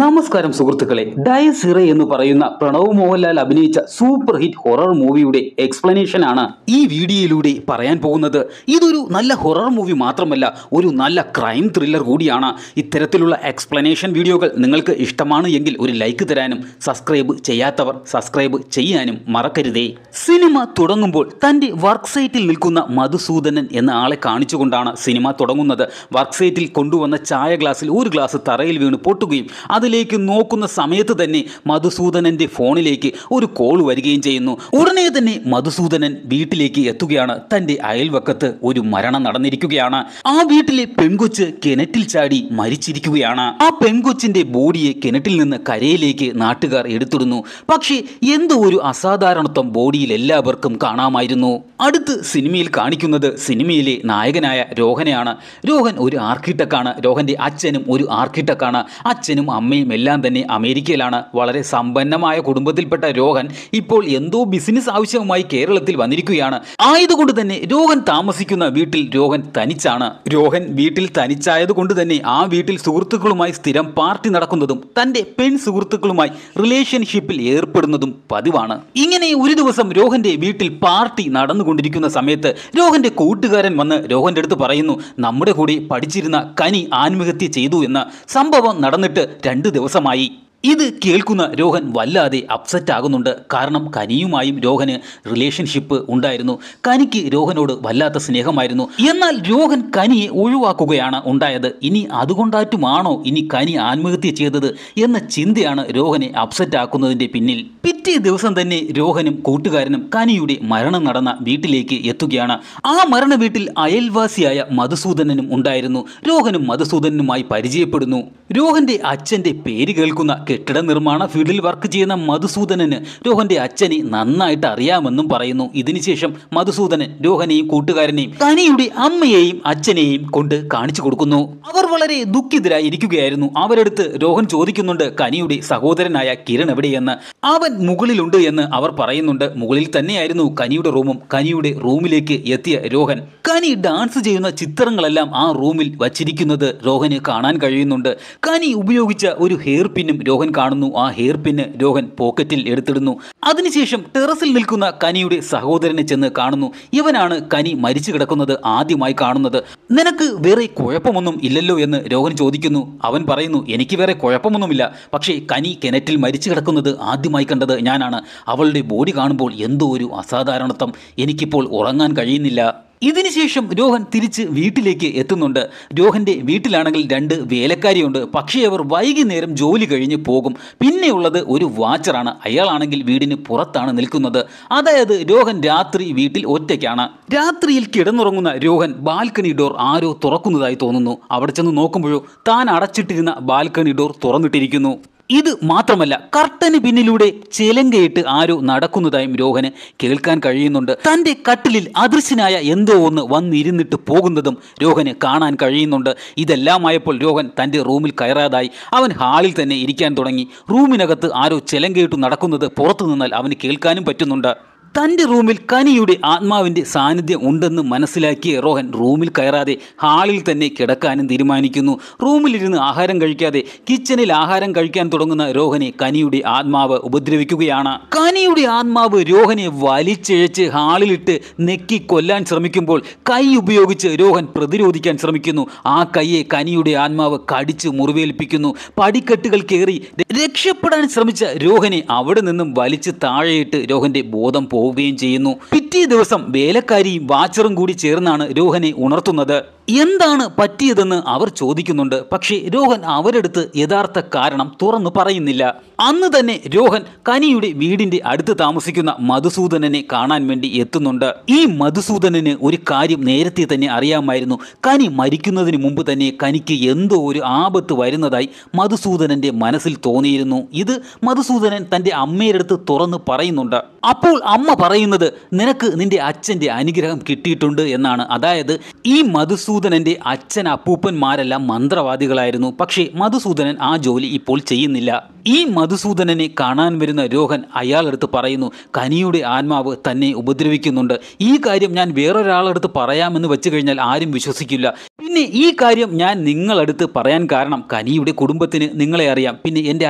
നമസ്കാരം സുഹൃത്തുക്കളെ, ഡയസ് ഇറ എന്ന് പറയുന്ന പ്രണവ് മോഹൻലാൽ അഭിനയിച്ച സൂപ്പർ ഹിറ്റ് ഹൊറർ മൂവിയുടെ എക്സ്പ്ലനേഷൻ ആണ് ഈ വീഡിയോയിലൂടെ പറയാൻ പോകുന്നത്. ഇതൊരു നല്ല ഹൊറർ മൂവി മാത്രമല്ല, ഒരു നല്ല ക്രൈം ത്രില്ലർ കൂടിയാണ്. ഇത്തരത്തിലുള്ള എക്സ്പ്ലനേഷൻ വീഡിയോകൾ നിങ്ങൾക്ക് ഇഷ്ടമാണ് എങ്കിൽ ഒരു ലൈക്ക് തരാനും സബ്സ്ക്രൈബ് ചെയ്യാത്തവർ സബ്സ്ക്രൈബ് ചെയ്യാനും മറക്കരുതേ. സിനിമ തുടങ്ങുമ്പോൾ തൻ്റെ വർക്ക് സൈറ്റിൽ നിൽക്കുന്ന മധുസൂദനൻ എന്ന ആളെ കാണിച്ചുകൊണ്ടാണ് സിനിമ തുടങ്ങുന്നത്. വർക്ക് സൈറ്റിൽ കൊണ്ടുവന്ന ചായ ഗ്ലാസ്സിൽ ഒരു ഗ്ലാസ് തറയിൽ വീണ് പൊട്ടുകയും അതിലേക്ക് നോക്കുന്ന സമയത്ത് തന്നെ മധുസൂദനന്റെ ഫോണിലേക്ക് ഒരു കോൾ വരികയും ചെയ്യുന്നു. ഉടനെ തന്നെ മധുസൂദനൻ വീട്ടിലേക്ക് എത്തുകയാണ്. തന്റെ അയൽവക്കത്ത് ഒരു മരണം നടന്നിരിക്കുകയാണ്. ആ വീട്ടിലെ പെൺകൊച്ച് കിണറ്റിൽ ചാടി മരിച്ചിരിക്കുകയാണ്. ആ പെൺകൊച്ചിന്റെ ബോഡിയെ കിണറ്റിൽ നിന്ന് കരയിലേക്ക് നാട്ടുകാർ എടുത്തിടുന്നു. പക്ഷേ എന്തോ ഒരു അസാധാരണത്വം ബോഡിയിൽ എല്ലാവർക്കും കാണാമായിരുന്നു. അടുത്ത് സിനിമയിൽ കാണിക്കുന്നത് സിനിമയിലെ നായകനായ രോഹനെയാണ്. രോഹൻ ഒരു ആർക്കിടെക്റ്റാണ്. രോഹന്റെ അച്ഛനും ഒരു ആർക്കിടെക്റ്റാണ്. അച്ഛനും അമ്മയും എല്ലാം തന്നെ അമേരിക്കയിലാണ്. വളരെ സമ്പന്നമായ കുടുംബത്തിൽപ്പെട്ട രോഹൻ ഇപ്പോൾ എന്തോ ബിസിനസ് ആവശ്യവുമായി കേരളത്തിൽ വന്നിരിക്കുകയാണ്. ആയതുകൊണ്ട് തന്നെ രോഹൻ താമസിക്കുന്ന വീട്ടിൽ രോഹൻ തനിച്ചാണ്. രോഹൻ വീട്ടിൽ തനിച്ചായതുകൊണ്ട് തന്നെ ആ വീട്ടിൽ സുഹൃത്തുക്കളുമായി സ്ഥിരം പാർട്ടി നടക്കുന്നതും തൻ്റെ പെൺ സുഹൃത്തുക്കളുമായി റിലേഷൻഷിപ്പിൽ ഏർപ്പെടുന്നതും പതിവാണ്. ഇങ്ങനെ ഒരു ദിവസം രോഹന്റെ വീട്ടിൽ പാർട്ടി നടന്നുകൊണ്ടിരിക്കുന്ന സമയത്ത് രോഹന്റെ കൂട്ടുകാരൻ വന്ന് രോഹന്റെ അടുത്ത് പറയുന്നു, നമ്മുടെ കൂടെ പഠിച്ചിരുന്ന കനി ആത്മഹത്യ ചെയ്തു എന്ന്. സംഭവം നടന്നിട്ട് 2 ദിവസമായി. ഇത് കേൾക്കുന്ന രോഹൻ വല്ലാതെ അപ്സെറ്റ് ആകുന്നുണ്ട്. കാരണം കനിയുമായും രോഹന് റിലേഷൻഷിപ്പ് ഉണ്ടായിരുന്നു. കനിക്ക് രോഹനോട് വല്ലാത്ത സ്നേഹമായിരുന്നു. എന്നാൽ രോഹൻ കനിയെ ഒഴിവാക്കുകയാണ് ഉണ്ടായത്. ഇനി അതുകൊണ്ടായിട്ടുമാണോ ഇനി കനി ആത്മഹത്യ ചെയ്തത് എന്ന ചിന്തയാണ് രോഹനെ അപ്സെറ്റ് ആക്കുന്നതിൻ്റെ പിന്നിൽ. പിറ്റേ ദിവസം തന്നെ രോഹനും കൂട്ടുകാരനും കനിയുടെ മരണം നടന്ന വീട്ടിലേക്ക് എത്തുകയാണ്. ആ മരണ വീട്ടിൽ അയൽവാസിയായ മധുസൂദനനും ഉണ്ടായിരുന്നു. രോഹനും മധുസൂദനനുമായി പരിചയപ്പെടുന്നു. രോഹന്റെ അച്ഛൻ്റെ പേര് കേൾക്കുന്ന കെട്ടിട നിർമ്മാണ ഫീൽഡിൽ വർക്ക് ചെയ്യുന്ന മധുസൂദനന് രോഹന്റെ അച്ഛനെ നന്നായിട്ട് അറിയാമെന്നും പറയുന്നു. ഇതിനുശേഷം മധുസൂദനൻ രോഹനെയും കൂട്ടുകാരനെയും കനിയുടെ അമ്മയെയും അച്ഛനെയും കൊണ്ട് കാണിച്ചു കൊടുക്കുന്നു. അവർ വളരെ ദുഃഖിതരായി ഇരിക്കുകയായിരുന്നു. അവരടുത്ത് രോഹൻ ചോദിക്കുന്നുണ്ട് കനിയുടെ സഹോദരനായ കിരൺ എവിടെയെന്ന്. അവൻ മുകളിലുണ്ട് എന്ന് അവർ പറയുന്നുണ്ട്. മുകളിൽ തന്നെയായിരുന്നു കനിയുടെ റൂമും. കനിയുടെ റൂമിലേക്ക് എത്തിയ രോഹൻ കനി ഡാൻസ് ചെയ്യുന്ന ചിത്രങ്ങളെല്ലാം ആ റൂമിൽ വച്ചിരിക്കുന്നത് രോഹന് കാണാൻ കഴിയുന്നുണ്ട്. കനി ഉപയോഗിച്ച ഒരു ഹെയർ പിന്നും രോഹൻ കാണുന്നു. ആ ഹെയർ പിന്ന് രോഹൻ പോക്കറ്റിൽ എടുത്തിടുന്നു. അതിനുശേഷം ടെറസിൽ നിൽക്കുന്ന കനിയുടെ സഹോദരനെ ചെന്ന് കാണുന്നു. ഇവനാണ് കനി മരിച്ചു കിടക്കുന്നത് ആദ്യമായി കാണുന്നത്. നിനക്ക് വേറെ കുഴപ്പമൊന്നും ഇല്ലല്ലോ എന്ന് രോഹൻ ചോദിക്കുന്നു. അവൻ പറയുന്നു, എനിക്ക് വേറെ കുഴപ്പമൊന്നുമില്ല. പക്ഷേ കനി കിണറ്റിൽ മരിച്ചു കിടക്കുന്നത് ആദ്യമായി കണ്ടത് ഞാനാണ്. അവളുടെ ബോഡി കാണുമ്പോൾ എന്തോ ഒരു അസാധാരണത്വം. എനിക്കിപ്പോൾ ഉറങ്ങാൻ കഴിയുന്നില്ല. ഇതിനുശേഷം രോഹൻ തിരിച്ച് വീട്ടിലേക്ക് എത്തുന്നുണ്ട്. രോഹന്റെ വീട്ടിലാണെങ്കിൽ 2 വേലക്കാരിയുണ്ട്. പക്ഷേ അവർ വൈകുന്നേരം ജോലി കഴിഞ്ഞ് പോകും. പിന്നെയുള്ളത് ഒരു വാച്ചറാണ്. അയാളാണെങ്കിൽ വീടിന് പുറത്താണ് നിൽക്കുന്നത്. അതായത് രോഹൻ രാത്രി വീട്ടിൽ ഒറ്റയ്ക്കാണ്. രാത്രിയിൽ കിടന്നുറങ്ങുന്ന രോഹൻ ബാൽക്കണി ഡോർ ആരോ തുറക്കുന്നതായി തോന്നുന്നു. അവിടെ ചെന്ന് നോക്കുമ്പോഴോ താൻ അടച്ചിട്ടിരുന്ന ബാൽക്കണി ഡോർ തുറന്നിട്ടിരിക്കുന്നു. ഇത് മാത്രമല്ല, കർട്ടന് പിന്നിലൂടെ ചിലങ്കയിട്ട് ആരോ നടക്കുന്നതായും രോഹന് കേൾക്കാൻ കഴിയുന്നുണ്ട്. തൻ്റെ കട്ടിലിൽ അദൃശ്യനായ എന്തോ ഒന്ന് വന്നിരുന്നിട്ട് പോകുന്നതും രോഹന് കാണാൻ കഴിയുന്നുണ്ട്. ഇതെല്ലാമായപ്പോൾ രോഹൻ തൻ്റെ റൂമിൽ കയറാതായി. അവൻ ഹാളിൽ തന്നെ ഇരിക്കാൻ തുടങ്ങി. റൂമിനകത്ത് ആരോ ചിലങ്കയിട്ട് നടക്കുന്നത് പുറത്തു നിന്നാൽ അവന് കേൾക്കാനും പറ്റുന്നുണ്ട്. തൻ്റെ റൂമിൽ കനിയുടെ ആത്മാവിൻ്റെ സാന്നിധ്യം ഉണ്ടെന്ന് മനസ്സിലാക്കിയ രോഹൻ റൂമിൽ കയറാതെ ഹാളിൽ തന്നെ കിടക്കാനും തീരുമാനിക്കുന്നു. റൂമിലിരുന്ന് ആഹാരം കഴിക്കാതെ കിച്ചണിൽ ആഹാരം കഴിക്കാൻ തുടങ്ങുന്ന രോഹനെ കനിയുടെ ആത്മാവ് ഉപദ്രവിക്കുകയാണ്. കനിയുടെ ആത്മാവ് രോഹനെ വലിച്ചിഴച്ച് ഹാളിലിട്ട് നെക്കി കൊല്ലാൻ ശ്രമിക്കുമ്പോൾ കൈ ഉപയോഗിച്ച് രോഹൻ പ്രതിരോധിക്കാൻ ശ്രമിക്കുന്നു. ആ കൈയെ കനിയുടെ ആത്മാവ് കടിച്ച് മുറിവേൽപ്പിക്കുന്നു. പടിക്കെട്ടുകൾ കയറി രക്ഷപ്പെടാൻ ശ്രമിച്ച രോഹനെ അവിടെ നിന്നും വലിച്ച് താഴെയിട്ട് രോഹന്റെ ബോധം പോവുകയും ചെയ്യുന്നു. പിറ്റേ ദിവസം വേലക്കാരിയും വാച്ചറും കൂടി ചേർന്നാണ് രോഹനെ ഉണർത്തുന്നത്. എന്താണ് പറ്റിയതെന്ന് അവർ ചോദിക്കുന്നുണ്ട്. പക്ഷേ രോഹൻ അവരെടുത്ത് യഥാർത്ഥ കാരണം തുറന്നു പറയുന്നില്ല. അന്ന് തന്നെ രോഹൻ കനിയുടെ വീടിന്റെ അടുത്ത് താമസിക്കുന്ന മധുസൂദനനെ കാണാൻ വേണ്ടി എത്തുന്നുണ്ട്. ഈ മധുസൂദനന് ഒരു കാര്യം നേരത്തെ തന്നെ അറിയാമായിരുന്നു. കനി മരിക്കുന്നതിന് മുമ്പ് തന്നെ കനിക്ക് എന്തോ ഒരു ആപത്ത് വരുന്നതായി മധുസൂദനന്റെ മനസ്സിൽ തോന്നിയിരുന്നു. ഇത് മധുസൂദനൻ തൻ്റെ അമ്മയുടെ അടുത്ത് തുറന്ന് പറയുന്നുണ്ട്. അപ്പോൾ അമ്മ പറയുന്നത്, നിനക്ക് നിന്റെ അച്ഛൻ്റെ അനുഗ്രഹം കിട്ടിയിട്ടുണ്ട് എന്നാണ്. അതായത് ഈ മധുസൂദനന്റെ അച്ഛൻ അപ്പൂപ്പന്മാരെല്ലാം മന്ത്രവാദികളായിരുന്നു. പക്ഷേ മധുസൂദനൻ ആ ജോലി ഇപ്പോൾ ചെയ്യുന്നില്ല. ഈ മധുസൂദനനെ കാണാൻ വരുന്ന രോഹൻ അയാളെടുത്ത് പറയുന്നു, കനിയുടെ ആത്മാവ് തന്നെ ഉപദ്രവിക്കുന്നുണ്ട്. ഈ കാര്യം ഞാൻ വേറൊരാളെടുത്ത് പറയാമെന്ന് വെച്ച് കഴിഞ്ഞാൽ ആരും വിശ്വസിക്കില്ല. പിന്നെ ഈ കാര്യം ഞാൻ നിങ്ങളടുത്ത് പറയാൻ കാരണം കനിയുടെ കുടുംബത്തിന് നിങ്ങളെ അറിയാം, പിന്നെ എൻ്റെ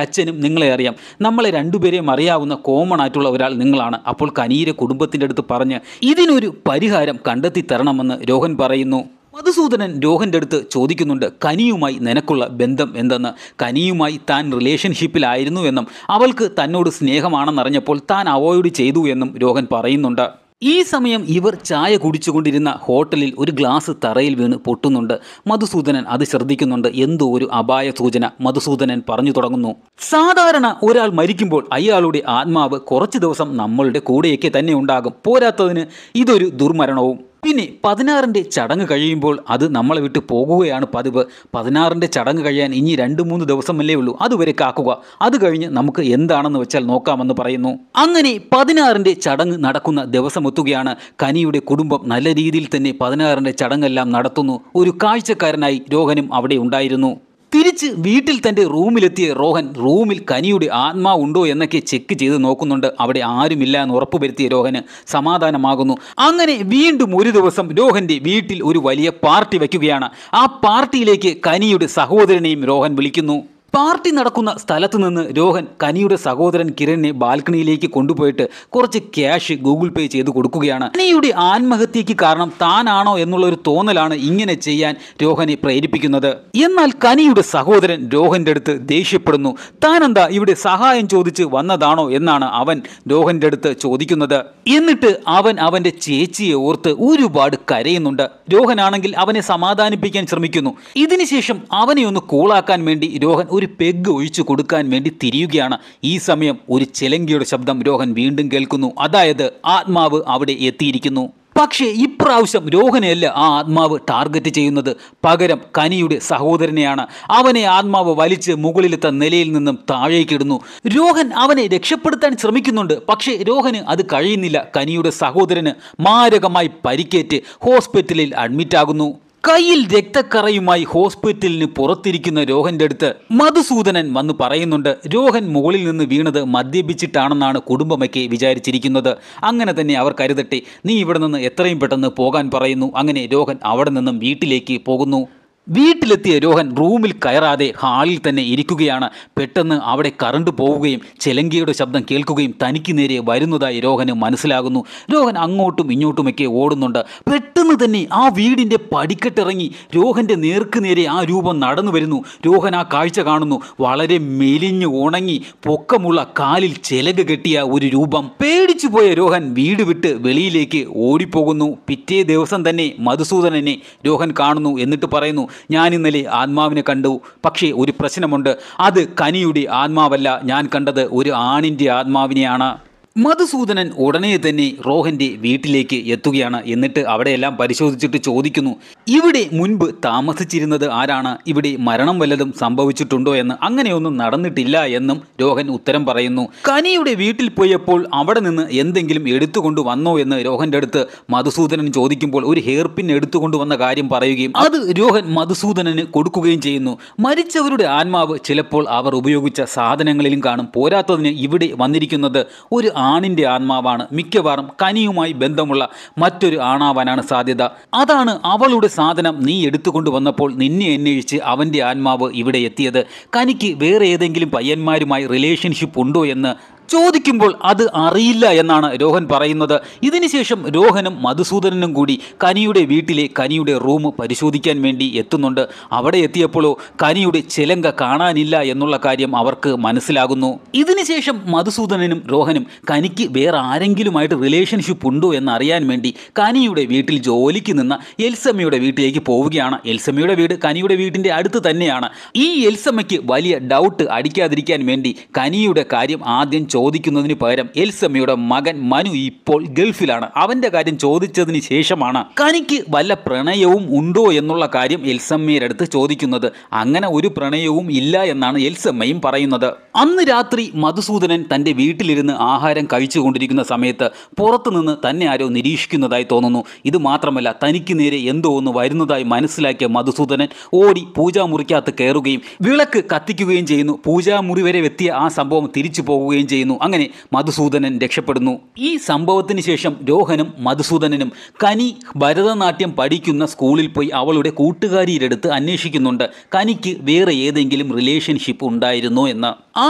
അച്ഛനും നിങ്ങളെ അറിയാം. നമ്മളെ രണ്ടുപേരെയും അറിയാവുന്ന കോമൺ ആയിട്ടുള്ള ഒരാൾ നിങ്ങളാണ്. അപ്പോൾ കനിയുടെ കുടുംബത്തിൻ്റെ അടുത്ത് പറഞ്ഞ് ഇതിനൊരു പരിഹാരം കണ്ടെത്തി തരണമെന്ന് രോഹൻ പറയുന്നു. മധുസൂദനൻ രോഹൻ്റെ അടുത്ത് ചോദിക്കുന്നുണ്ട്, കനിയുമായി നിനക്കുള്ള ബന്ധം എന്തെന്ന്. കനിയുമായി താൻ റിലേഷൻഷിപ്പിലായിരുന്നു എന്നും അവൾക്ക് തന്നോട് സ്നേഹമാണെന്നറിഞ്ഞപ്പോൾ താൻ അവോയ്ഡ് ചെയ്തു എന്നും രോഹൻ പറയുന്നുണ്ട്. ഈ സമയം ഇവർ ചായ കുടിച്ചുകൊണ്ടിരുന്ന ഹോട്ടലിൽ ഒരു ഗ്ലാസ് തറയിൽ വീണ് പൊട്ടുന്നുണ്ട്. മധുസൂദനൻ അത് ശ്രദ്ധിക്കുന്നുണ്ട്. എന്തോ ഒരു അപായ സൂചന മധുസൂദനൻ പറഞ്ഞു തുടങ്ങുന്നു. സാധാരണ ഒരാൾ മരിക്കുമ്പോൾ അയാളുടെ ആത്മാവ് കുറച്ച് ദിവസം നമ്മളുടെ കൂടെയൊക്കെ തന്നെ ഉണ്ടാകും. പോരാത്തതിന് ഇതൊരു ദുർമരണവും. പിന്നെ 16ൻ്റെ ചടങ്ങ് കഴിയുമ്പോൾ അത് നമ്മളെ വിട്ട് പോകുകയാണ് പതിവ്. 16ൻ്റെ ചടങ്ങ് കഴിയാൻ ഇനി 2-3 ദിവസമല്ലേ ഉള്ളൂ. അതുവരെ കാക്കുക. അത് കഴിഞ്ഞ് നമുക്ക് എന്താണെന്ന് വെച്ചാൽ നോക്കാമെന്ന് പറയുന്നു. അങ്ങനെ 16ൻ്റെ ചടങ്ങ് നടക്കുന്ന ദിവസം എത്തുകയാണ്. കനിയുടെ കുടുംബം നല്ല രീതിയിൽ തന്നെ 16ൻ്റെ ചടങ്ങെല്ലാം നടത്തുന്നു. ഒരു കാഴ്ചക്കാരനായി രോഹനും അവിടെ ഉണ്ടായിരുന്നു. തിരിച്ച് വീട്ടിൽ തൻ്റെ റൂമിലെത്തിയ രോഹൻ റൂമിൽ കനിയുടെ ആത്മാവുണ്ടോ എന്നൊക്കെ ചെക്ക് ചെയ്ത് നോക്കുന്നുണ്ട്. അവിടെ ആരുമില്ല എന്ന് ഉറപ്പുവരുത്തിയ രോഹന് സമാധാനമാകുന്നു. അങ്ങനെ വീണ്ടും ഒരു ദിവസം രോഹൻ്റെ വീട്ടിൽ ഒരു വലിയ പാർട്ടി വയ്ക്കുകയാണ്. ആ പാർട്ടിയിലേക്ക് കനിയുടെ സഹോദരനെയും രോഹൻ വിളിക്കുന്നു. പാർട്ടി നടക്കുന്ന സ്ഥലത്ത് നിന്ന് രോഹൻ കനിയുടെ സഹോദരൻ കിരണിനെ ബാൽക്കണിയിലേക്ക് കൊണ്ടുപോയിട്ട് കുറച്ച് ക്യാഷ് ഗൂഗിൾ പേ ചെയ്ത് കൊടുക്കുകയാണ്. കനിയുടെ ആത്മഹത്യക്ക് കാരണം താനാണോ എന്നുള്ള ഒരു തോന്നലാണ് ഇങ്ങനെ ചെയ്യാൻ രോഹനെ പ്രേരിപ്പിക്കുന്നത്. എന്നാൽ കനിയുടെ സഹോദരൻ രോഹൻ്റെ അടുത്ത് ദേഷ്യപ്പെടുന്നു. താനെന്താ ഇവിടെ സഹായം ചോദിച്ച് വന്നതാണോ എന്നാണ് അവൻ രോഹൻ്റെ അടുത്ത് ചോദിക്കുന്നത്. എന്നിട്ട് അവൻ അവൻ്റെ ചേച്ചിയെ ഓർത്ത് ഒരുപാട് കരയുന്നുണ്ട്. രോഹനാണെങ്കിൽ അവനെ സമാധാനിപ്പിക്കാൻ ശ്രമിക്കുന്നു. ഇതിനുശേഷം അവനെ ഒന്ന് കൂളാക്കാൻ വേണ്ടി രോഹൻ ഒരു പെഗ് ഒഴിച്ചു കൊടുക്കാൻ വേണ്ടി തിരിയുകയാണ്. ഈ സമയം ഒരു ചിലങ്കയുടെ ശബ്ദം രോഹൻ വീണ്ടും കേൾക്കുന്നു. അതായത് ആത്മാവ് അവിടെ എത്തിയിരിക്കുന്നു. പക്ഷേ ഇപ്രാവശ്യം രോഹനെയല്ല ആ ആത്മാവ് ടാർഗറ്റ് ചെയ്യുന്നത്. പകരം കനിയുടെ സഹോദരനെയാണ്. അവനെ ആത്മാവ് വലിച്ച് മുകളിലത്തെ നിലയിൽ നിന്നും താഴേക്കിടുന്നു. രോഹൻ അവനെ രക്ഷപ്പെടുത്താൻ ശ്രമിക്കുന്നുണ്ട്. പക്ഷേ രോഹന് അത് കഴിയുന്നില്ല. കനിയുടെ സഹോദരന് മാരകമായി പരിക്കേറ്റ് ഹോസ്പിറ്റലിൽ അഡ്മിറ്റാകുന്നു. കയ്യിൽ രക്തക്കറയുമായി ഹോസ്പിറ്റലിന് പുറത്തിരിക്കുന്ന രോഹൻ്റെ അടുത്ത് മധുസൂദനൻ വന്ന് പറയുന്നുണ്ട്, രോഹൻ മുകളിൽ നിന്ന് വീണത് മദ്യപിച്ചിട്ടാണെന്നാണ് കുടുംബമൊക്കെ വിചാരിച്ചിരിക്കുന്നത്. അങ്ങനെ തന്നെ അവർ കരുതട്ടെ, നീ ഇവിടെ നിന്ന് എത്രയും പെട്ടെന്ന് പോകാൻ പറയുന്നു. അങ്ങനെ രോഹൻ അവിടെ നിന്നും വീട്ടിലേക്ക് പോകുന്നു. വീട്ടിലെത്തിയ രോഹൻ റൂമിൽ കയറാതെ ഹാളിൽ തന്നെ ഇരിക്കുകയാണ്. പെട്ടെന്ന് അവിടെ കറണ്ട് പോവുകയും ചിലങ്കയുടെ ശബ്ദം കേൾക്കുകയും തനിക്ക് നേരെ വരുന്നതായി രോഹന് മനസ്സിലാകുന്നു. രോഹൻ അങ്ങോട്ടും ഇങ്ങോട്ടുമൊക്കെ ഓടുന്നുണ്ട്. പെട്ടെന്ന് തന്നെ ആ വീടിൻ്റെ പടിക്കെട്ടിറങ്ങി രോഹൻ്റെ നേർക്ക് നേരെ ആ രൂപം നടന്നു വരുന്നു. രോഹൻ ആ കാഴ്ച കാണുന്നു. വളരെ മെലിഞ്ഞു ഉണങ്ങി പൊക്കമുള്ള കാലിൽ ചിലക കെട്ടിയ ഒരു രൂപം. പേടിച്ചു പോയ രോഹൻ വീട് വിട്ട് വെളിയിലേക്ക് ഓടിപ്പോകുന്നു. പിറ്റേ ദിവസം തന്നെ മധുസൂദനനെ രോഹൻ കാണുന്നു. എന്നിട്ട് പറയുന്നു, ഞാൻ ഇന്നലെ ആത്മാവിനെ കണ്ടു. പക്ഷേ ഒരു പ്രശ്നമുണ്ട്. അത് കനിയുടെ ആത്മാവല്ല, ഞാൻ കണ്ടത് ഒരു ആണിൻ്റെ ആത്മാവിനെയാണ്. മധുസൂദനൻ ഉടനെ തന്നെ രോഹൻ്റെ വീട്ടിലേക്ക് എത്തുകയാണ്. എന്നിട്ട് അവിടെയെല്ലാം പരിശോധിച്ചിട്ട് ചോദിക്കുന്നു, ഇവിടെ മുൻപ് താമസിച്ചിരുന്നത് ആരാണ്? ഇവിടെ മരണം വല്ലതും സംഭവിച്ചിട്ടുണ്ടോ എന്ന്. അങ്ങനെയൊന്നും നടന്നിട്ടില്ല എന്നും രോഹൻ ഉത്തരം പറയുന്നു. കനിയുടെ വീട്ടിൽ പോയപ്പോൾ അവിടെ നിന്ന് എന്തെങ്കിലും എടുത്തുകൊണ്ട് വന്നോ എന്ന് രോഹൻ്റെ അടുത്ത് മധുസൂദനൻ ചോദിക്കുമ്പോൾ ഒരു ഹെയർ പിൻ എടുത്തുകൊണ്ടുവന്ന കാര്യം പറയുകയും അത് രോഹൻ മധുസൂദനന് കൊടുക്കുകയും ചെയ്യുന്നു. മരിച്ചവരുടെ ആത്മാവ് ചിലപ്പോൾ അവർ ഉപയോഗിച്ച സാധനങ്ങളിലും കാണും. പോരാത്തതിന് ഇവിടെ വന്നിരിക്കുന്നത് ഒരു ആണിൻ്റെ ആത്മാവാണ്. മിക്കവാറും കനിയുമായി ബന്ധമുള്ള മറ്റൊരു ആണാവാനാണ് സാധ്യത. അതാണ് അവളുടെ സാധനം നീ എടുത്തുകൊണ്ട് വന്നപ്പോൾ നിന്നെ അന്വേഷിച്ച് അവൻ്റെ ആത്മാവ് ഇവിടെ എത്തിയത്. കനിക്ക് വേറെ ഏതെങ്കിലും പയ്യന്മാരുമായി റിലേഷൻഷിപ്പ് ഉണ്ടോ എന്ന് ചോദിക്കുമ്പോൾ അത് അറിയില്ല എന്നാണ് രോഹൻ പറയുന്നത്. ഇതിനുശേഷം രോഹനും മധുസൂദനനും കൂടി കനിയുടെ വീട്ടിലെ കനിയുടെ റൂം പരിശോധിക്കാൻ വേണ്ടി എത്തുന്നുണ്ട്. അവിടെ എത്തിയപ്പോഴോ കനിയുടെ ചിലങ്ക കാണാനില്ല എന്നുള്ള കാര്യം അവർക്ക് മനസ്സിലാകുന്നു. ഇതിനുശേഷം മധുസൂദനനും രോഹനും കനിക്ക് വേറെ ആരെങ്കിലുമായിട്ട് റിലേഷൻഷിപ്പ് ഉണ്ടോ എന്നറിയാൻ വേണ്ടി കനിയുടെ വീട്ടിൽ ജോലിക്ക് നിന്ന എൽസമ്മയുടെ വീട്ടിലേക്ക് പോവുകയാണ്. എൽസമ്മയുടെ വീട് കനിയുടെ വീട്ടിൻ്റെ അടുത്ത് തന്നെയാണ്. ഈ എൽസമ്മയ്ക്ക് വലിയ ഡൗട്ട് അടിക്കാതിരിക്കാൻ വേണ്ടി കനിയുടെ കാര്യം ആദ്യം ചോദിക്കുന്നതിന് പകരം എൽസമ്മയുടെ മകൻ മനു ഇപ്പോൾ ഗൾഫിലാണ്. അവൻ്റെ കാര്യം ചോദിച്ചതിന് ശേഷമാണ് കനിക്ക് വല്ല പ്രണയവും ഉണ്ടോ എന്നുള്ള കാര്യം എൽസമ്മയുടെ അടുത്ത് ചോദിക്കുന്നത്. അങ്ങനെ ഒരു പ്രണയവും ഇല്ല എന്നാണ് എൽസമ്മയും പറയുന്നത്. അന്ന് രാത്രി മധുസൂദനൻ തൻ്റെ വീട്ടിലിരുന്ന് ആഹാരം കഴിച്ചുകൊണ്ടിരിക്കുന്ന സമയത്ത് പുറത്തുനിന്ന് തന്നെ ആരോ നിരീക്ഷിക്കുന്നതായി തോന്നുന്നു. ഇത് മാത്രമല്ല, തനിക്ക് നേരെ എന്തോ ഒന്ന് വരുന്നതായി മനസ്സിലാക്കിയ മധുസൂദനൻ ഓടി പൂജാമുറിക്കകത്ത് കയറുകയും വിളക്ക് കത്തിക്കുകയും ചെയ്യുന്നു. പൂജാമുറി വരെ എത്തിയ ആ സംഭവം തിരിച്ചു പോകുകയും ചെയ്യുന്നു. അങ്ങനെ മധുസൂദനൻ രക്ഷപ്പെടുന്നു. ഈ സംഭവത്തിന് ശേഷം രോഹനും മധുസൂദനനും കനി ഭരതനാട്യം പഠിക്കുന്ന സ്കൂളിൽ പോയി അവളുടെ കൂട്ടുകാരിയുടെ അടുത്ത് അന്വേഷിക്കുന്നുണ്ട് കനിക്ക് വേറെ ഏതെങ്കിലും റിലേഷൻഷിപ്പ് ഉണ്ടായിരുന്നോ എന്ന്. ആ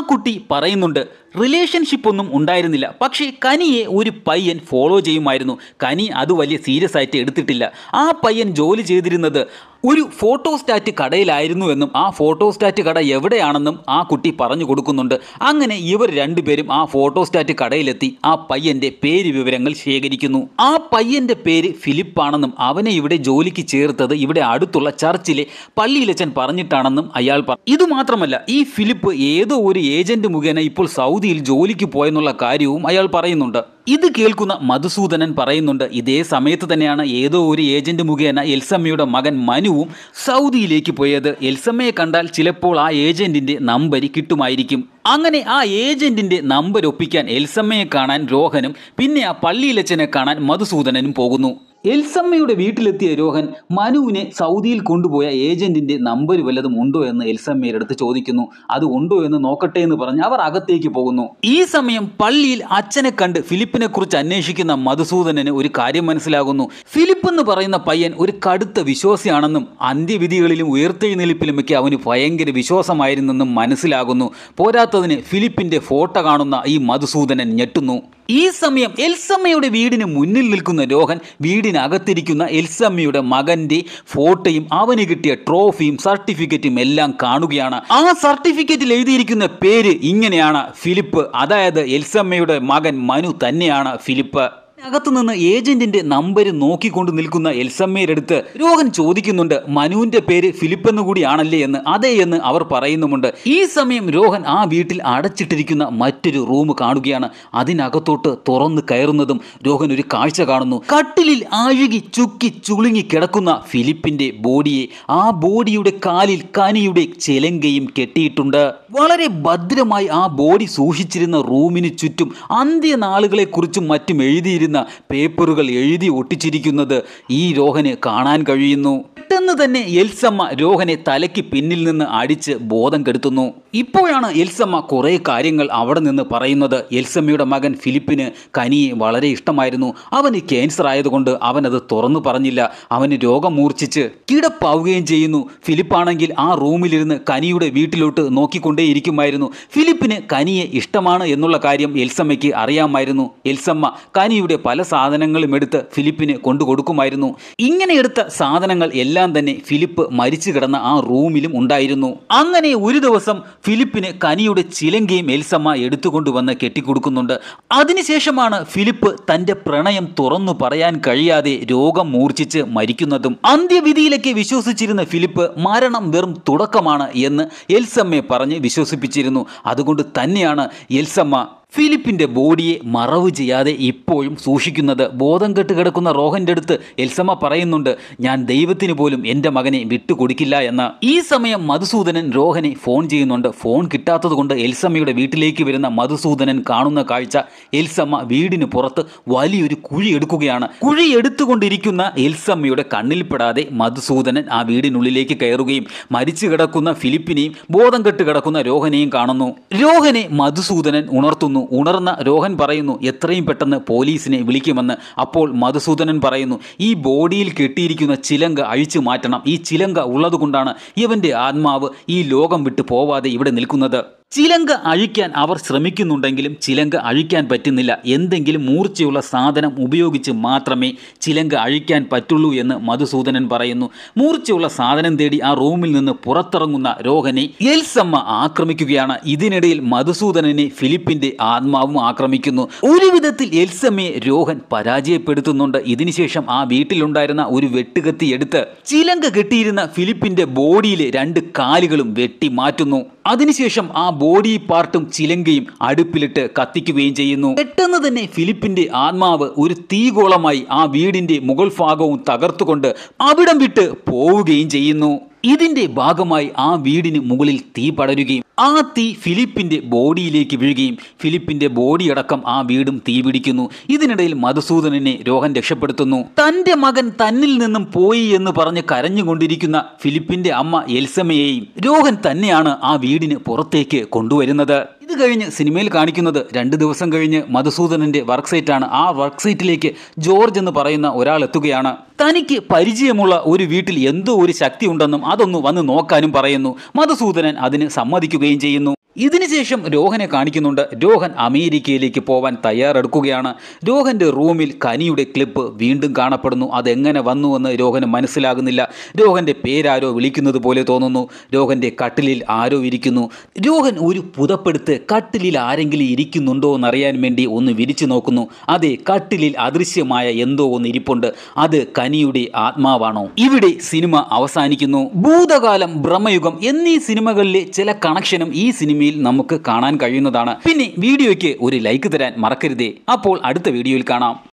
കുട്ടി പറയുന്നുണ്ട് റിലേഷൻഷിപ്പ് ഒന്നും ഉണ്ടായിരുന്നില്ല, പക്ഷേ കനിയെ ഒരു പയ്യൻ ഫോളോ ചെയ്യുമായിരുന്നു. കനി അത് വലിയ സീരിയസ് ആയിട്ട് എടുത്തിട്ടില്ല. ആ പയ്യൻ ജോലി ചെയ്തിരുന്നത് ഒരു ഫോട്ടോസ്റ്റാറ്റ് കടയിലായിരുന്നു എന്നും ആ ഫോട്ടോസ്റ്റാറ്റ് കട എവിടെയാണെന്നും ആ കുട്ടി പറഞ്ഞു കൊടുക്കുന്നുണ്ട്. അങ്ങനെ ഇവർ രണ്ടുപേരും ആ ഫോട്ടോസ്റ്റാറ്റ് കടയിലെത്തി ആ പയ്യൻ്റെ പേര് വിവരങ്ങൾ ശേഖരിക്കുന്നു. ആ പയ്യൻ്റെ പേര് ഫിലിപ്പാണെന്നും അവനെ ഇവിടെ ജോലിക്ക് ചേർത്തത് ഇവിടെ അടുത്തുള്ള ചർച്ചിലെ പള്ളിയിലച്ചൻ പറഞ്ഞിട്ടാണെന്നും അയാൾ പറഞ്ഞു. ഇതുമാത്രമല്ല, ഈ ഫിലിപ്പ് ഏതോ ഒരു ഏജന്റ് മുഖേന ഇപ്പോൾ സൗദിയിൽ ജോലിക്ക് പോയെന്നുള്ള കാര്യവും അയാൾ പറയുന്നുണ്ട്. ഇത് കേൾക്കുന്ന മധുസൂദനൻ പറയുന്നുണ്ട് ഇതേ സമയത്ത് തന്നെയാണ് ഏതോ ഒരു ഏജന്റ് മുഖേന എൽസമ്മയുടെ മകൻ മനുവും സൗദിയിലേക്ക് പോയത്. എൽസമ്മയെ കണ്ടാൽ ചിലപ്പോൾ ആ ഏജന്റിന്റെ നമ്പർ കിട്ടുമായിരിക്കും. അങ്ങനെ ആ ഏജന്റിന്റെ നമ്പർ ഒപ്പിക്കാൻ എൽസമ്മയെ കാണാൻ രോഹനും പിന്നെ ആ പള്ളിയിലച്ചനെ കാണാൻ മധുസൂദനനും പോകുന്നു. എൽസമ്മയുടെ വീട്ടിലെത്തിയ രോഹൻ മനുവിനെ സൗദിയിൽ കൊണ്ടുപോയ ഏജന്റിന്റെ നമ്പർ വല്ലതും ഉണ്ടോ എന്ന് എൽസമ്മയുടെ അടുത്ത് ചോദിക്കുന്നു. അത് ഉണ്ടോ എന്ന് നോക്കട്ടെ എന്ന് പറഞ്ഞ് അവർ അകത്തേക്ക് പോകുന്നു. ഈ സമയം പള്ളിയിൽ അച്ഛനെ കണ്ട് ഫിലിപ്പിനെ കുറിച്ച് അന്വേഷിക്കുന്ന മധുസൂദനന് ഒരു കാര്യം മനസ്സിലാകുന്നു. ഫിലിപ്പ് എന്ന് പറയുന്ന പയ്യൻ ഒരു കടുത്ത വിശ്വാസിയാണെന്നും അന്ത്യവിധികളിലും ഉയർത്തെഴുന്നേൽപ്പിലുമൊക്കെ അവന് ഭയങ്കര വിശ്വാസമായിരുന്നെന്നും മനസ്സിലാകുന്നു. പോരാത്തതിന് ഫിലിപ്പിന്റെ ഫോട്ടോ കാണുന്ന ഈ മധുസൂദനൻ ഞെട്ടുന്നു. ഈ സമയം എൽസമ്മയുടെ വീടിന് മുന്നിൽ നിൽക്കുന്ന രോഹൻ വീടിനകത്തിരിക്കുന്ന എൽസമ്മയുടെ മകന്റെ ഫോട്ടോയും അവന് കിട്ടിയ ട്രോഫിയും സർട്ടിഫിക്കറ്റും എല്ലാം കാണുകയാണ്. ആ സർട്ടിഫിക്കറ്റിൽ എഴുതിയിരിക്കുന്ന പേര് ഇങ്ങനെയാണ്, ഫിലിപ്പ്. അതായത് എൽസമ്മയുടെ മകൻ മനു തന്നെയാണ് ഫിലിപ്പ്. അകത്തുനിന്ന് ഏജന്റിന്റെ നമ്പർ നോക്കിക്കൊണ്ട് നിൽക്കുന്ന എൽസമ്മയുടെ അടുത്ത് രോഹൻ ചോദിക്കുന്നുണ്ട് മനുവിന്റെ പേര് ഫിലിപ്പ് എന്ന് കൂടിയാണല്ലേ എന്ന്. അതെ എന്ന് അവർ പറയുന്നുമുണ്ട്. ഈ സമയം രോഹൻ ആ വീട്ടിൽ അടച്ചിട്ടിരിക്കുന്ന മറ്റൊരു റൂം കാണുകയാണ്. അതിനകത്തോട്ട് തുറന്ന് കയറുന്നതും രോഹൻ ഒരു കാഴ്ച കാണുന്നു. കട്ടിലിൽ ആഴുകി ചുക്കി ചുളുങ്ങി കിടക്കുന്ന ഫിലിപ്പിന്റെ ബോഡിയെ, ആ ബോഡിയുടെ കാലിൽ കനിയുടെ ചിലങ്കയും കെട്ടിയിട്ടുണ്ട്. വളരെ ഭദ്രമായി ആ ബോഡി സൂക്ഷിച്ചിരുന്ന റൂമിന് ചുറ്റും അന്ത്യനാളുകളെ കുറിച്ചും മറ്റും എഴുതിയിരുന്ന പേപ്പറുകൾ എഴുതി ഒട്ടിച്ചിരിക്കുന്നത് ഈ രോഹന് കാണാൻ കഴിയുന്നു. പെട്ടെന്ന് തന്നെ എൽസമ്മ രോഹനെ തലയ്ക്ക് പിന്നിൽ നിന്ന് അടിച്ച് ബോധം കെടുത്തുന്നു. ഇപ്പോഴാണ് എൽസമ്മ കുറേ കാര്യങ്ങൾ അവിടെ നിന്ന് പറയുന്നത്. എൽസമ്മയുടെ മകൻ ഫിലിപ്പിന് കനിയെ വളരെ ഇഷ്ടമായിരുന്നു. അവന് ക്യാൻസർ ആയതുകൊണ്ട് അവനത് തുറന്നു പറഞ്ഞില്ല. അവന് രോഗം മൂർച്ഛിച്ച് കിടപ്പാവുകയും ചെയ്യുന്നു. ഫിലിപ്പാണെങ്കിൽ ആ റൂമിലിരുന്ന് കനിയുടെ വീട്ടിലോട്ട് നോക്കിക്കൊണ്ടേയിരിക്കുമായിരുന്നു. ഫിലിപ്പിന് കനിയെ ഇഷ്ടമാണ് എന്നുള്ള കാര്യം എൽസമ്മയ്ക്ക് അറിയാമായിരുന്നു. എൽസമ്മ കനിയുടെ പല സാധനങ്ങളും എടുത്ത് ഫിലിപ്പിന് കൊണ്ടു കൊടുക്കുമായിരുന്നു. ഇങ്ങനെ എടുത്ത സാധനങ്ങൾ എല്ലാം തന്നെ ഫിലിപ്പ് മരിച്ചു കിടന്ന ആ റൂമിലും ഉണ്ടായിരുന്നു. അങ്ങനെ ഒരു ദിവസം ഫിലിപ്പിന് കനിയുടെ ചിലങ്കയും എൽസമ്മ എടുത്തുകൊണ്ടുവന്ന് കെട്ടിക്കൊടുക്കുന്നുണ്ട്. അതിനുശേഷമാണ് ഫിലിപ്പ് തന്റെ പ്രണയം തുറന്നു പറയാൻ കഴിയാതെ രോഗം മൂർച്ഛിച്ച് മരിക്കുന്നതും. അന്ത്യവിധിയിലേക്ക് വിശ്വസിച്ചിരുന്ന ഫിലിപ്പ് മരണം വെറും തുടക്കമാണ് എന്ന് എൽസമ്മയെ പറഞ്ഞ് വിശ്വസിപ്പിച്ചിരുന്നു. അതുകൊണ്ട് തന്നെയാണ് എൽസമ്മ ഫിലിപ്പിന്റെ ബോഡിയെ മറവ് ചെയ്യാതെ ഇപ്പോഴും സൂക്ഷിക്കുന്നത്. ബോധം കെട്ട് കിടക്കുന്ന രോഹന്റെ അടുത്ത് എൽസമ്മ പറയുന്നുണ്ട് ഞാൻ ദൈവത്തിന് പോലും എൻ്റെ മകനെ വിട്ടുകൊടുക്കില്ല എന്ന്. ഈ സമയം മധുസൂദനൻ രോഹനെ ഫോൺ ചെയ്യുന്നുണ്ട്. ഫോൺ കിട്ടാത്തത് കൊണ്ട് എൽസമ്മയുടെ വീട്ടിലേക്ക് വരുന്ന മധുസൂദനൻ കാണുന്ന കാഴ്ച, എൽസമ്മ വീടിന് പുറത്ത് വലിയൊരു കുഴി എടുക്കുകയാണ്. കുഴി എടുത്തുകൊണ്ടിരിക്കുന്ന എൽസമ്മയുടെ കണ്ണിൽപ്പെടാതെ മധുസൂദനൻ ആ വീടിനുള്ളിലേക്ക് കയറുകയും മരിച്ചു കിടക്കുന്ന ഫിലിപ്പിനെയും ബോധം കെട്ട് കിടക്കുന്ന രോഹനെയും കാണുന്നു. രോഹനെ മധുസൂദനൻ ഉണർത്തുന്നു. ഉണർന്ന രോഹൻ പറയുന്നു എത്രയും പെട്ടെന്ന് പോലീസിനെ വിളിക്കുമെന്ന്. അപ്പോൾ മധുസൂദനൻ പറയുന്നു ഈ ബോഡിയിൽ കെട്ടിയിരിക്കുന്ന ചിലങ്ക അഴിച്ചു മാറ്റണം. ഈ ചിലങ്ക ഉള്ളതുകൊണ്ടാണ് ഇവന്റെ ആത്മാവ് ഈ ലോകം വിട്ടു പോവാതെ ഇവിടെ നിൽക്കുന്നത്. ചിലങ്ക അഴിക്കാൻ അവർ ശ്രമിക്കുന്നുണ്ടെങ്കിലും ചിലങ്ക അഴിക്കാൻ പറ്റുന്നില്ല. എന്തെങ്കിലും മൂർച്ചയുള്ള സാധനം ഉപയോഗിച്ച് മാത്രമേ ചിലങ്ക അഴിക്കാൻ പറ്റുള്ളൂ എന്ന് മധുസൂദനൻ പറയുന്നു. മൂർച്ചയുള്ള സാധനം തേടി ആ റൂമിൽ നിന്ന് പുറത്തിറങ്ങുന്ന രോഹനെ എൽസമ്മ ആക്രമിക്കുകയാണ്. ഇതിനിടയിൽ മധുസൂദനനെ ഫിലിപ്പിന്റെ ആത്മാവും ആക്രമിക്കുന്നു. ഒരു വിധത്തിൽ എൽസമ്മയെ രോഹൻ പരാജയപ്പെടുത്തുന്നുണ്ട്. ഇതിനുശേഷം ആ വീട്ടിലുണ്ടായിരുന്ന ഒരു വെട്ടുകത്തി എടുത്ത് ചിലങ്ക കെട്ടിയിരുന്ന ഫിലിപ്പിന്റെ ബോഡിയിലെ 2 കാലുകളും വെട്ടി മാറ്റുന്നു. അതിനുശേഷം ആ ബോഡി പാർട്ടും ചിലങ്കയും അടുപ്പിലിട്ട് കത്തിക്കുകയും ചെയ്യുന്നു. പെട്ടെന്ന് തന്നെ ഫിലിപ്പിന്റെ ആത്മാവ് ഒരു തീഗോളമായി ആ വീടിന്റെ മുകൾ ഭാഗവും തകർത്തുകൊണ്ട് അവിടം വിട്ട് പോവുകയും ചെയ്യുന്നു. ഇതിന്റെ ഭാഗമായി ആ വീടിന് മുകളിൽ തീ പടരുകയും ആ തീ ഫിലിപ്പിന്റെ ബോഡിയിലേക്ക് വീഴുകയും ഫിലിപ്പിന്റെ ബോഡി അടക്കം ആ വീടും തീ പിടിക്കുന്നു. ഇതിനിടയിൽ മധുസൂദനനെ രോഹൻ രക്ഷപ്പെടുത്തുന്നു. തന്റെ മകൻ തന്നിൽ നിന്നും പോയി എന്ന് പറഞ്ഞ് കരഞ്ഞുകൊണ്ടിരിക്കുന്ന ഫിലിപ്പിന്റെ അമ്മ എൽസമ്മയെയും രോഹൻ തന്നെയാണ് ആ വീടിന് പുറത്തേക്ക് കൊണ്ടുവരുന്നത്. ഇത് കഴിഞ്ഞ് സിനിമയിൽ കാണിക്കുന്നത് 2 ദിവസം കഴിഞ്ഞ് മധുസൂദനന്റെ വർക്ക് സൈറ്റാണ്. ആ വർക്ക് സൈറ്റിലേക്ക് ജോർജ് എന്ന് പറയുന്ന ഒരാൾ എത്തുകയാണ്. തനിക്ക് പരിചയമുള്ള ഒരു വീട്ടിൽ എന്തോ ഒരു ശക്തി ഉണ്ടെന്നും അതൊന്ന് വന്ന് നോക്കാനും പറയുന്നു. മധുസൂദനൻ അതിന് സമ്മതിക്കുകയും ചെയ്യുന്നു. ഇതിനുശേഷം രോഹനെ കാണിക്കുന്നുണ്ട്. രോഹൻ അമേരിക്കയിലേക്ക് പോവാൻ തയ്യാറെടുക്കുകയാണ്. രോഹന്റെ റൂമിൽ കനിയുടെ ക്ലിപ്പ് വീണ്ടും കാണപ്പെടുന്നു. അതെങ്ങനെ വന്നുവെന്ന് രോഹന് മനസ്സിലാകുന്നില്ല. രോഹന്റെ പേരാരോ വിളിക്കുന്നത് പോലെ തോന്നുന്നു. രോഹന്റെ കട്ടിലിൽ ആരോ ഇരിക്കുന്നു. രോഹൻ ഒരു പുതപ്പെടുത്ത് കട്ടിലിൽ ആരെങ്കിലും ഇരിക്കുന്നുണ്ടോ എന്നറിയാൻ വേണ്ടി ഒന്ന് വിരിച്ചു നോക്കുന്നു. അതെ, കട്ടിലിൽ അദൃശ്യമായ എന്തോ ഒന്ന് ഇരിപ്പുണ്ട്. അത് കനിയുടെ ആത്മാവാണോ? ഇവിടെ സിനിമ അവസാനിക്കുന്നു. ഭൂതകാലം, ബ്രഹ്മയുഗം എന്നീ സിനിമകളിലെ ചില കണക്ഷനും ഈ സിനിമയിൽ നമുക്ക് കാണാൻ കഴിയുന്നതാണ്. പിന്നെ വീഡിയോയ്ക്ക് ഒരു ലൈക്ക് തരാൻ മറക്കരുതേ. അപ്പോൾ അടുത്ത വീഡിയോയിൽ കാണാം.